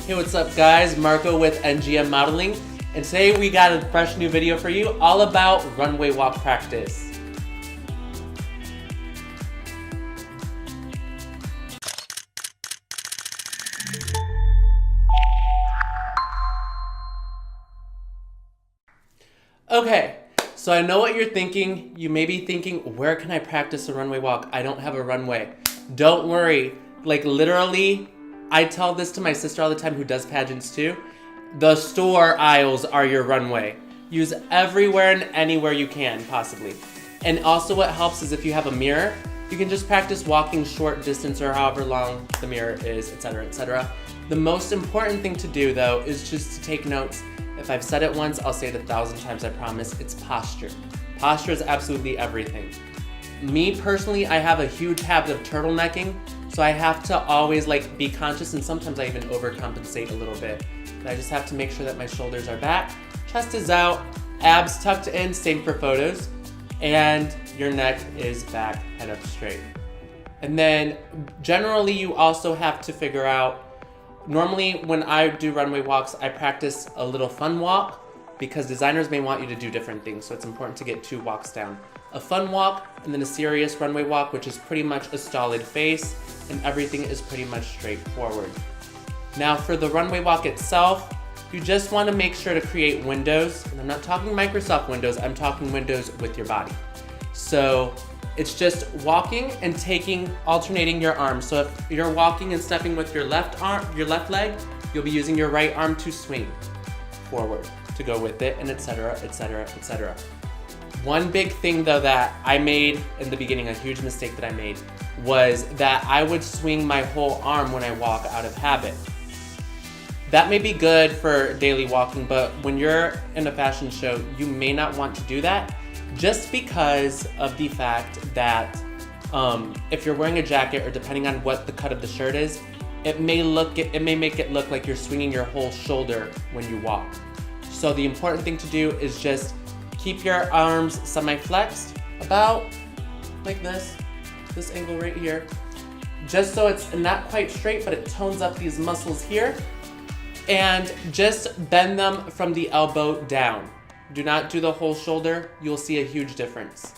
Hey, what's up guys? Marco with NGM Modeling, and today we got a fresh new video for you all about runway walk practice. Okay, so I know what you're thinking. You may be thinking, where can I practice a runway walk? I don't have a runway. Don't worry, like literally, I tell this to my sister all the time who does pageants too. The store aisles are your runway. Use everywhere and anywhere you can, possibly. And also what helps is if you have a mirror, you can just practice walking short distance or however long the mirror is, etc., etc. The most important thing to do though is just to take notes. If I've said it once, I'll say it 1,000 times, I promise. It's posture. Posture is absolutely everything. Me personally, I have a huge habit of turtlenecking, so I have to always be conscious, and sometimes I even overcompensate a little bit. But I just have to make sure that my shoulders are back, chest is out, abs tucked in, same for photos, and your neck is back, head up straight. And then generally you also have to figure out, normally when I do runway walks, I practice a little fun walk because designers may want you to do different things, so it's important to get 2 walks down. A fun walk and then a serious runway walk, which is pretty much a stolid face and everything is pretty much straightforward. Now for the runway walk itself, you just want to make sure to create windows, and I'm not talking Microsoft Windows, I'm talking windows with your body. So it's just walking and alternating your arms. So if you're walking and stepping with your left leg, you'll be using your right arm to swing forward to go with it, and etc., etc., etc. One big thing though that I made in the beginning, a huge mistake that I made, was that I would swing my whole arm when I walk out of habit. That may be good for daily walking, but when you're in a fashion show, you may not want to do that, just because of the fact that if you're wearing a jacket, or depending on what the cut of the shirt is, it may make it look like you're swinging your whole shoulder when you walk. So the important thing to do is just keep your arms semi-flexed, about like this angle right here, just so it's not quite straight, but it tones up these muscles here, and just bend them from the elbow down. Do not do the whole shoulder, you'll see a huge difference.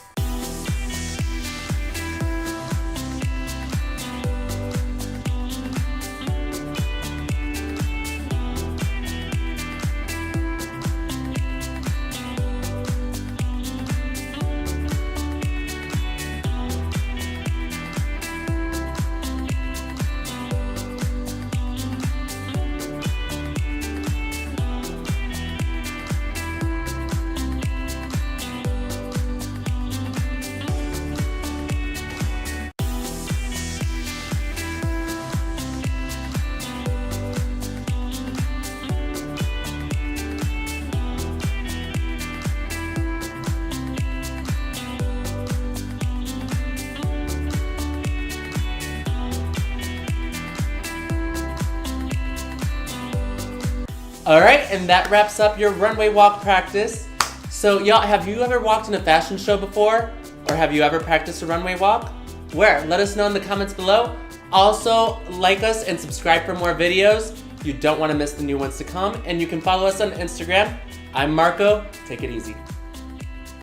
All right, and that wraps up your runway walk practice. So y'all, have you ever walked in a fashion show before? Or have you ever practiced a runway walk? Where? Let us know in the comments below. Also, like us and subscribe for more videos. You don't want to miss the new ones to come. And you can follow us on Instagram. I'm Marco. Take it easy.